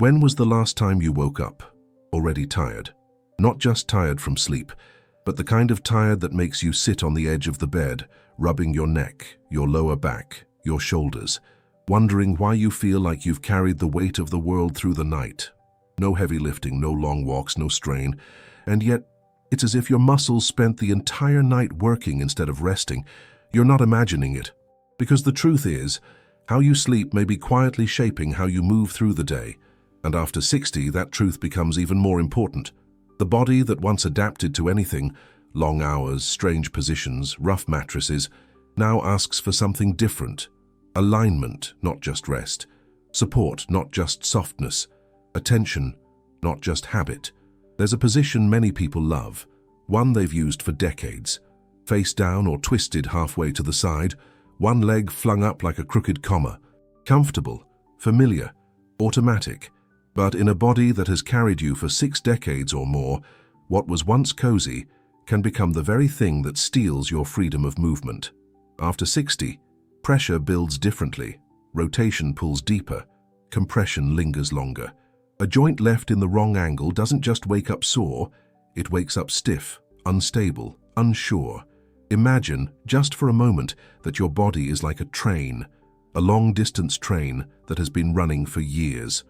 When was the last time you woke up, already tired? Not just tired from sleep, but the kind of tired that makes you sit on the edge of the bed, rubbing your neck, your lower back, your shoulders, wondering why you feel like you've carried the weight of the world through the night. No heavy lifting, no long walks, no strain, and yet it's as if your muscles spent the entire night working instead of resting. You're not imagining it, because the truth is, how you sleep may be quietly shaping how you move through the day, and after 60, that truth becomes even more important. The body that once adapted to anything, long hours, strange positions, rough mattresses, now asks for something different. Alignment, not just rest. Support, not just softness. Attention, not just habit. There's a position many people love, one they've used for decades. Face down or twisted halfway to the side, one leg flung up like a crooked comma. Comfortable, familiar, automatic. But in a body that has carried you for 6 decades or more, what was once cozy can become the very thing that steals your freedom of movement. After 60, pressure builds differently, rotation pulls deeper, compression lingers longer. A joint left in the wrong angle doesn't just wake up sore, it wakes up stiff, unstable, unsure. Imagine, just for a moment, that your body is like a train, a long-distance train that has been running for years.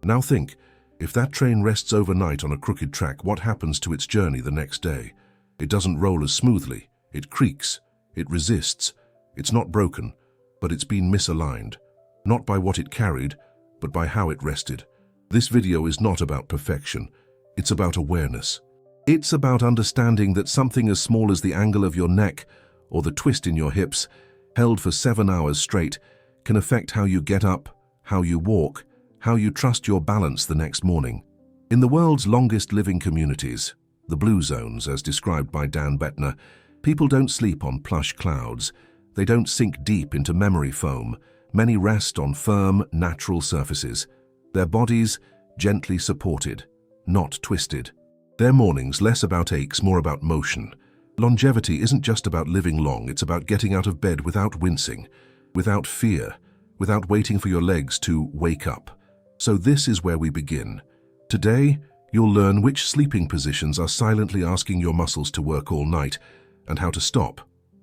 Now think, if that train rests overnight on a crooked track, what happens to its journey the next day? It doesn't roll as smoothly, it creaks, it resists. It's not broken, but it's been misaligned. Not by what it carried, but by how it rested. This video is not about perfection, it's about awareness. It's about understanding that something as small as the angle of your neck or the twist in your hips, held for 7 hours straight, can affect how you get up, how you walk, how you trust your balance the next morning. In the world's longest living communities, the blue zones as described by Dan Bettner, people don't sleep on plush clouds. They don't sink deep into memory foam. Many rest on firm, natural surfaces. Their bodies gently supported, not twisted. Their mornings less about aches, more about motion. Longevity isn't just about living long, it's about getting out of bed without wincing, without fear, without waiting for your legs to wake up. So this is where we begin. Today, you'll learn which sleeping positions are silently asking your muscles to work all night and how to stop,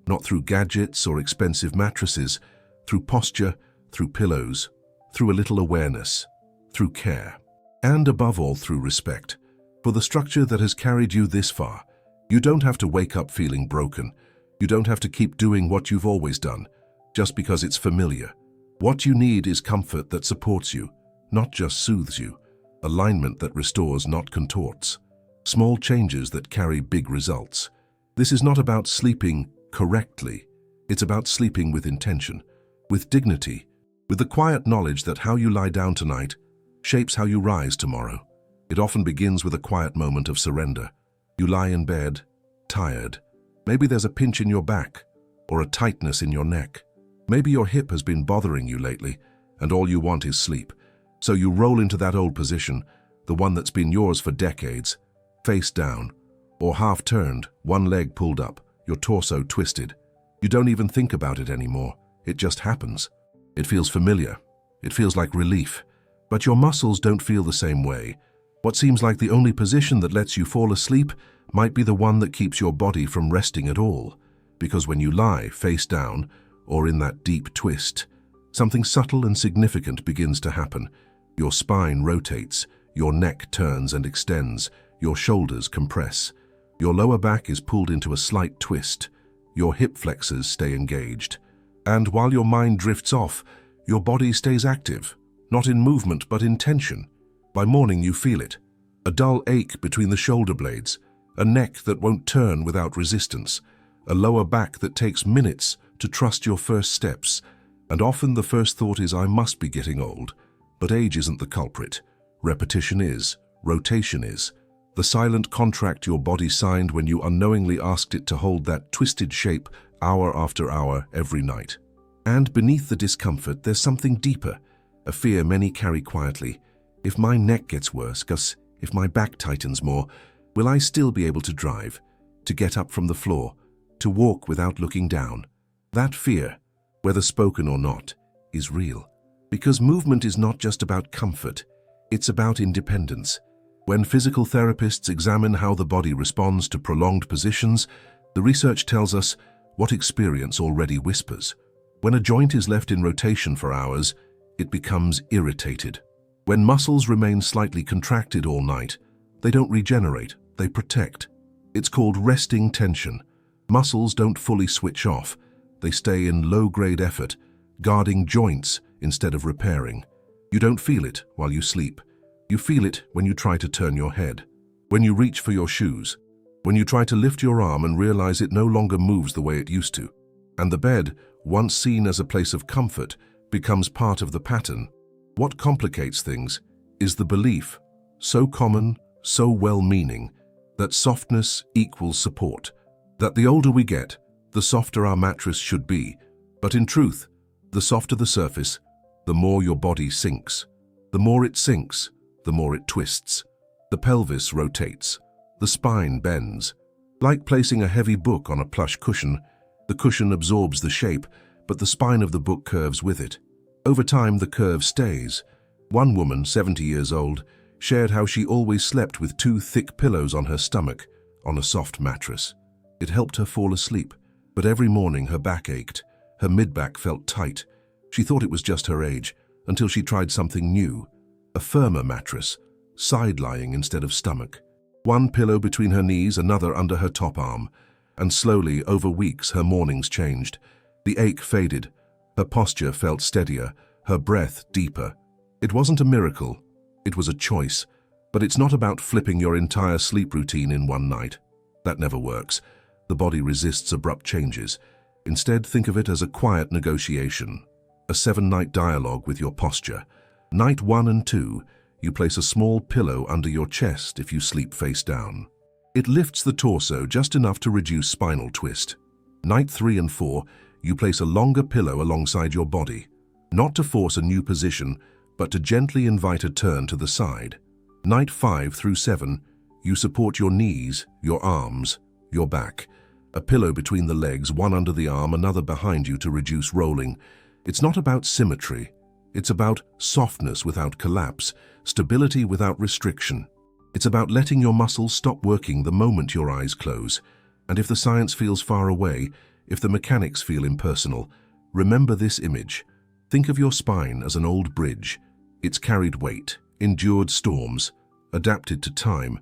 not through gadgets or expensive mattresses, through posture, through pillows, through a little awareness, through care, and above all through respect. For the structure that has carried you this far, you don't have to wake up feeling broken. You don't have to keep doing what you've always done, just because it's familiar. What you need is comfort that supports you, not just soothes you, alignment that restores, not contorts, small changes that carry big results. This is not about sleeping correctly, it's about sleeping with intention, with dignity, with the quiet knowledge that how you lie down tonight shapes how you rise tomorrow. It often begins with a quiet moment of surrender. You lie in bed, tired. Maybe there's a pinch in your back, or a tightness in your neck. Maybe your hip has been bothering you lately, and all you want is sleep. So you roll into that old position, the one that's been yours for decades, face down, or half turned, one leg pulled up, your torso twisted. You don't even think about it anymore. It just happens. It feels familiar. It feels like relief. But your muscles don't feel the same way. What seems like the only position that lets you fall asleep might be the one that keeps your body from resting at all. Because when you lie face down, or in that deep twist, something subtle and significant begins to happen. Your spine rotates, your neck turns and extends, your shoulders compress. Your lower back is pulled into a slight twist. Your hip flexors stay engaged. And while your mind drifts off, your body stays active, not in movement but in tension. By morning you feel it. A dull ache between the shoulder blades, a neck that won't turn without resistance, a lower back that takes minutes to trust your first steps. And often the first thought is, I must be getting old. But age isn't the culprit. Repetition is. Rotation is. The silent contract your body signed when you unknowingly asked it to hold that twisted shape hour after hour every night. And beneath the discomfort, there's something deeper, a fear many carry quietly. If my neck gets worse, Gus, if my back tightens more, will I still be able to drive, to get up from the floor, to walk without looking down? That fear, whether spoken or not, is real. Because movement is not just about comfort, It's about independence. When physical therapists examine how the body responds to prolonged positions, the research tells us what experience already whispers. When a joint is left in rotation for hours, it becomes irritated. When muscles remain slightly contracted all night, they don't regenerate, they protect. It's called resting tension. Muscles don't fully switch off. They stay in low-grade effort, guarding joints instead of repairing. You don't feel it while you sleep. You feel it when you try to turn your head, when you reach for your shoes, when you try to lift your arm and realize it no longer moves the way it used to. And the bed, once seen as a place of comfort, becomes part of the pattern. What complicates things is the belief, so common, so well-meaning, that softness equals support, that the older we get, the softer our mattress should be. But in truth, the softer the surface, the more your body sinks. The more it sinks, the more it twists. The pelvis rotates. The spine bends. Like placing a heavy book on a plush cushion, the cushion absorbs the shape, but the spine of the book curves with it. Over time, the curve stays. One woman, 70 years old, shared how she always slept with 2 thick pillows on her stomach, on a soft mattress. It helped her fall asleep, but every morning her back ached. Her mid-back felt tight. She thought it was just her age, until she tried something new. A firmer mattress, side-lying instead of stomach. One pillow between her knees, another under her top arm. And slowly, over weeks, her mornings changed. The ache faded. Her posture felt steadier, her breath deeper. It wasn't a miracle. It was a choice. But it's not about flipping your entire sleep routine in one night. That never works. The body resists abrupt changes. Instead, think of it as a quiet negotiation. A 7-night dialogue with your posture. Night 1 and 2, you place a small pillow under your chest if you sleep face down. It lifts the torso just enough to reduce spinal twist. Night 3 and 4, you place a longer pillow alongside your body, not to force a new position, but to gently invite a turn to the side. Night 5 through 7, you support your knees, your arms, your back. A pillow between the legs, one under the arm, another behind you to reduce rolling. It's not about symmetry. It's about softness without collapse, stability without restriction. It's about letting your muscles stop working the moment your eyes close. And if the science feels far away, if the mechanics feel impersonal, remember this image. Think of your spine as an old bridge. It's carried weight, endured storms, adapted to time,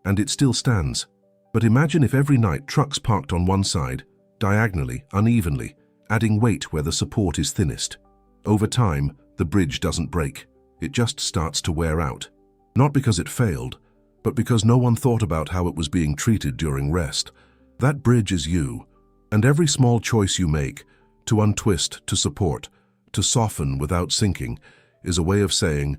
and it still stands. But imagine if every night trucks parked on one side, diagonally, unevenly, adding weight where the support is thinnest. Over time, the bridge doesn't break. It just starts to wear out. Not because it failed, but because no one thought about how it was being treated during rest. That bridge is you, and every small choice you make, to untwist, to support, to soften without sinking, is a way of saying,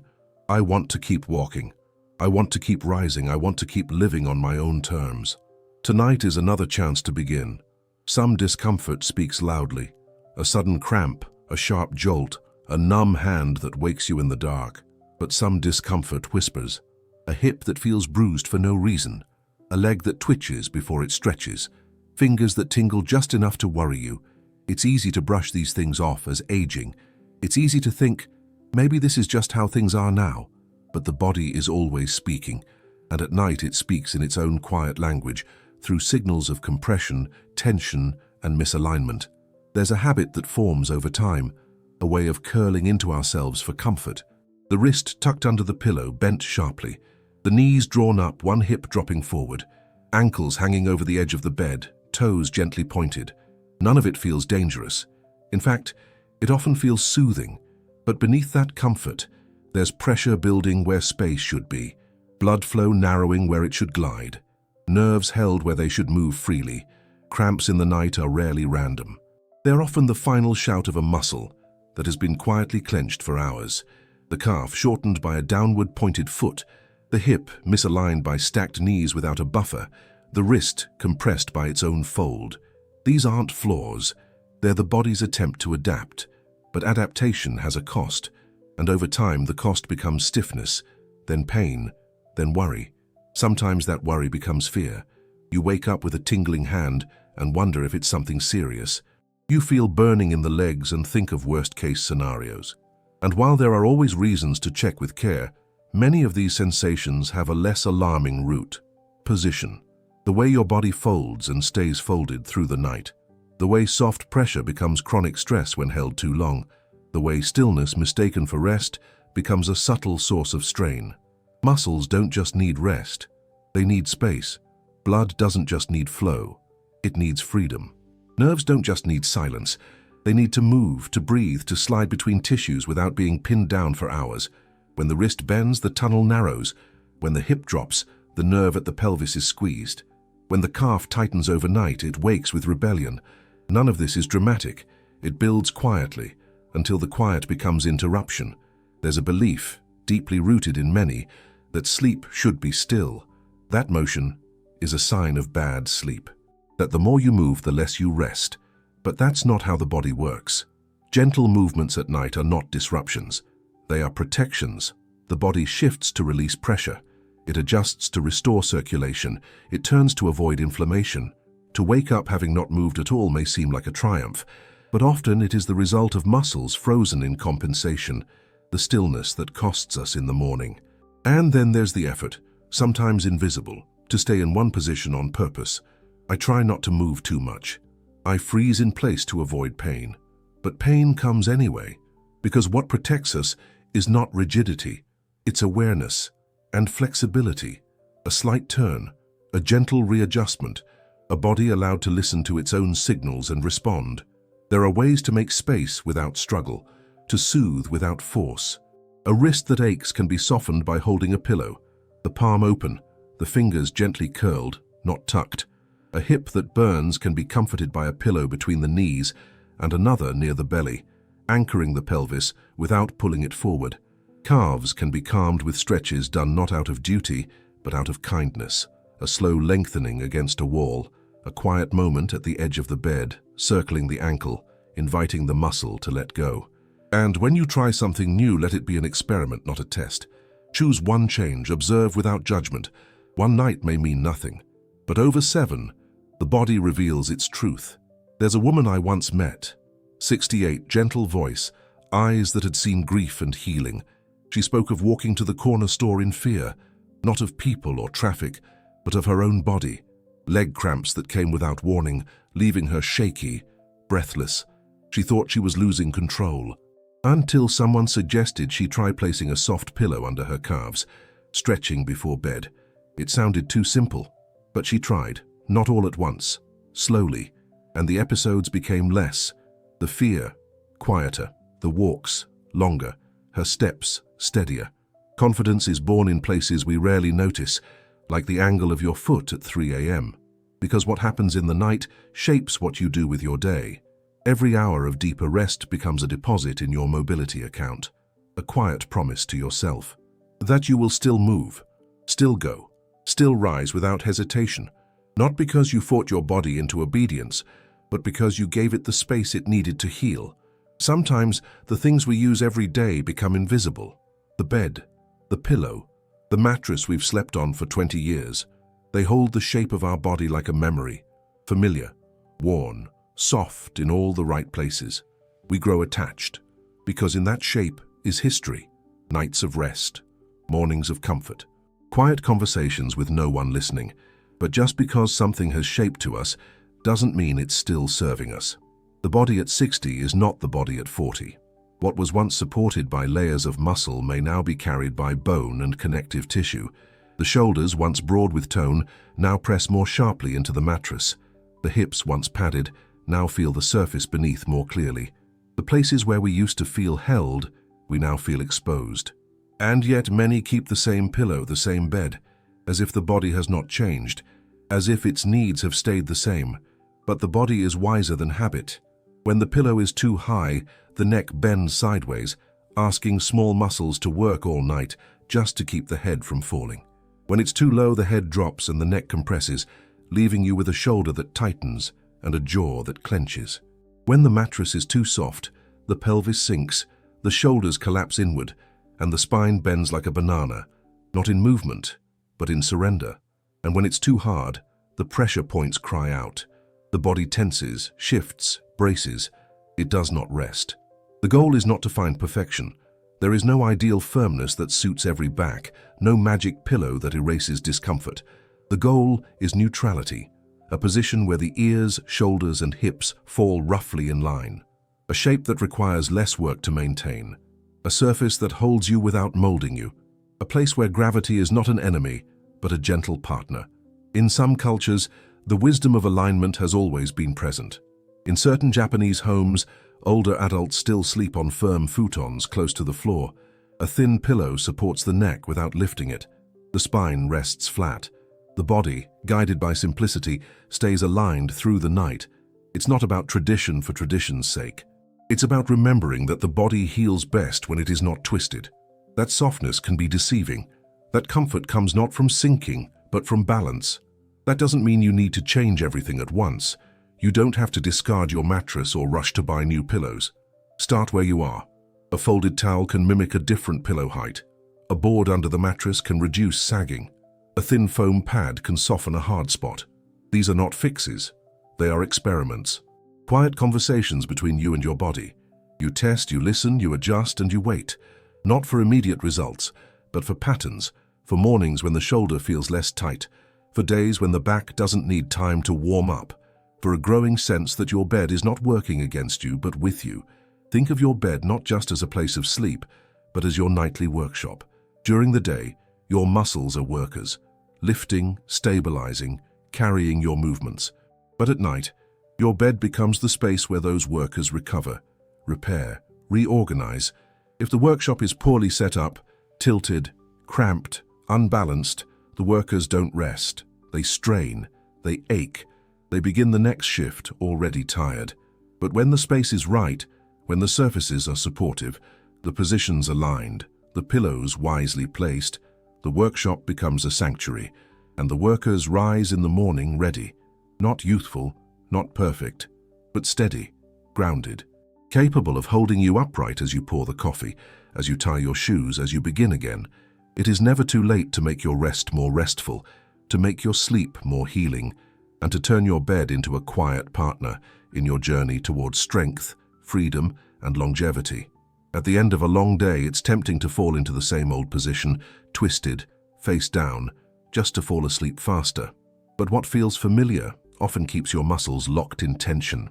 I want to keep walking. I want to keep rising. I want to keep living on my own terms. Tonight is another chance to begin. Some discomfort speaks loudly. A sudden cramp, a sharp jolt, a numb hand that wakes you in the dark. But some discomfort whispers. A hip that feels bruised for no reason. A leg that twitches before it stretches. Fingers that tingle just enough to worry you. It's easy to brush these things off as aging. It's easy to think, maybe this is just how things are now. But the body is always speaking, and at night it speaks in its own quiet language, through signals of compression, tension, and misalignment. There's a habit that forms over time, a way of curling into ourselves for comfort. The wrist tucked under the pillow, bent sharply. The knees drawn up, one hip dropping forward. Ankles hanging over the edge of the bed, toes gently pointed. None of it feels dangerous. In fact, it often feels soothing. But beneath that comfort, there's pressure building where space should be. Blood flow narrowing where it should glide. Nerves held where they should move freely. Cramps in the night are rarely random. They're often the final shout of a muscle that has been quietly clenched for hours. The calf shortened by a downward pointed foot. The hip misaligned by stacked knees without a buffer. The wrist compressed by its own fold. These aren't flaws. They're the body's attempt to adapt. But adaptation has a cost. And over time, the cost becomes stiffness, then pain, then worry. Sometimes that worry becomes fear. You wake up with a tingling hand and wonder if it's something serious. You feel burning in the legs and think of worst-case scenarios. And while there are always reasons to check with care, Many of these sensations have a less alarming root. Position. The way your body folds and stays folded through the night. The way soft pressure becomes chronic stress when held too long. The way stillness mistaken for rest becomes a subtle source of strain. Muscles don't just need rest. They need space. Blood doesn't just need flow. It needs freedom. Nerves don't just need silence. They need to move, to breathe, to slide between tissues without being pinned down for hours. When the wrist bends, the tunnel narrows. When the hip drops, the nerve at the pelvis is squeezed. When the calf tightens overnight, it wakes with rebellion. None of this is dramatic. It builds quietly, until the quiet becomes interruption. There's a belief, deeply rooted in many, that sleep should be still. That motion is a sign of bad sleep. That the more you move, the less you rest. But that's not how the body works. Gentle movements at night are not disruptions. They are protections. The body shifts to release pressure. It adjusts to restore circulation. It turns to avoid inflammation. To wake up having not moved at all may seem like a triumph, but often it is the result of muscles frozen in compensation, the stillness that costs us in the morning. And then there's the effort, sometimes invisible, to stay in one position on purpose. I try not to move too much. I freeze in place to avoid pain. But pain comes anyway, because what protects us is not rigidity, it's awareness and flexibility, a slight turn, a gentle readjustment, a body allowed to listen to its own signals and respond. There are ways to make space without struggle, to soothe without force. A wrist that aches can be softened by holding a pillow, the palm open, the fingers gently curled, not tucked. A hip that burns can be comforted by a pillow between the knees and another near the belly, anchoring the pelvis without pulling it forward. Calves can be calmed with stretches done not out of duty, but out of kindness. A slow lengthening against a wall, a quiet moment at the edge of the bed, circling the ankle, inviting the muscle to let go. And when you try something new, let it be an experiment, not a test. Choose one change, observe without judgment. One night may mean nothing, but over 7, the body reveals its truth. There's a woman I once met, 68, gentle voice, eyes that had seen grief and healing. She spoke of walking to the corner store in fear, not of people or traffic, but of her own body. Leg cramps that came without warning, leaving her shaky, breathless. She thought she was losing control, until someone suggested she try placing a soft pillow under her calves, stretching before bed. It sounded too simple, but she tried, not all at once, slowly, and the episodes became less. The fear, quieter, the walks, longer, her steps, steadier. Confidence is born in places we rarely notice, like the angle of your foot at 3 a.m., because what happens in the night shapes what you do with your day. Every hour of deeper rest becomes a deposit in your mobility account, a quiet promise to yourself that you will still move, still go, still rise without hesitation, not because you fought your body into obedience, but because you gave it the space it needed to heal. Sometimes the things we use every day become invisible. The bed, the pillow, the mattress we've slept on for 20 years. They hold the shape of our body like a memory, familiar, worn, soft in all the right places. We grow attached, because in that shape is history, nights of rest, mornings of comfort, quiet conversations with no one listening. But just because something has shaped to us doesn't mean it's still serving us. The body at 60 is not the body at 40. What was once supported by layers of muscle may now be carried by bone and connective tissue. The shoulders, once broad with tone, now press more sharply into the mattress. The hips, once padded, now feel the surface beneath more clearly. The places where we used to feel held, we now feel exposed. And yet many keep the same pillow, the same bed, as if the body has not changed, as if its needs have stayed the same. But the body is wiser than habit. When the pillow is too high, the neck bends sideways, asking small muscles to work all night just to keep the head from falling. When it's too low, the head drops and the neck compresses, leaving you with a shoulder that tightens and a jaw that clenches. When the mattress is too soft, the pelvis sinks, the shoulders collapse inward, and the spine bends like a banana, not in movement, but in surrender. And when it's too hard, the pressure points cry out. The body tenses, shifts, braces. It does not rest. The goal is not to find perfection. There is no ideal firmness that suits every back, no magic pillow that erases discomfort. The goal is neutrality, a position where the ears, shoulders, and hips fall roughly in line. A shape that requires less work to maintain. A surface that holds you without molding you. A place where gravity is not an enemy, but a gentle partner. In some cultures, the wisdom of alignment has always been present. In certain Japanese homes, older adults still sleep on firm futons close to the floor. A thin pillow supports the neck without lifting it. The spine rests flat. The body, guided by simplicity, stays aligned through the night. It's not about tradition for tradition's sake. It's about remembering that the body heals best when it is not twisted. That softness can be deceiving. That comfort comes not from sinking, but from balance. That doesn't mean you need to change everything at once. You don't have to discard your mattress or rush to buy new pillows. Start where you are. A folded towel can mimic a different pillow height. A board under the mattress can reduce sagging. A thin foam pad can soften a hard spot. These are not fixes. They are experiments. Quiet conversations between you and your body. You test, you listen, you adjust, and you wait. Not for immediate results, but for patterns, for mornings when the shoulder feels less tight, for days when the back doesn't need time to warm up, for a growing sense that your bed is not working against you but with you. Think of your bed not just as a place of sleep, but as your nightly workshop. During the day, your muscles are workers, lifting, stabilizing, carrying your movements. But at night, your bed becomes the space where those workers recover, repair, reorganize. If the workshop is poorly set up, tilted, cramped, unbalanced, the workers don't rest. They strain, they ache, they begin the next shift already tired. But when the space is right, when the surfaces are supportive, the positions aligned, the pillows wisely placed, the workshop becomes a sanctuary, and the workers rise in the morning ready, not youthful, not perfect, but steady, grounded, capable of holding you upright as you pour the coffee, as you tie your shoes, as you begin again. It is never too late to make your rest more restful, to make your sleep more healing, and to turn your bed into a quiet partner in your journey towards strength, freedom, and longevity. At the end of a long day, it's tempting to fall into the same old position, twisted, face down, just to fall asleep faster. But what feels familiar often keeps your muscles locked in tension.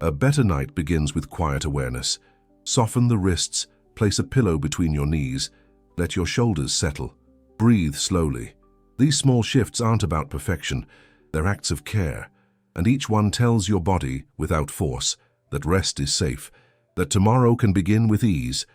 A better night begins with quiet awareness. Soften the wrists, place a pillow between your knees, let your shoulders settle. Breathe slowly. These small shifts aren't about perfection, they're acts of care, and each one tells your body, without force, that rest is safe, that tomorrow can begin with ease,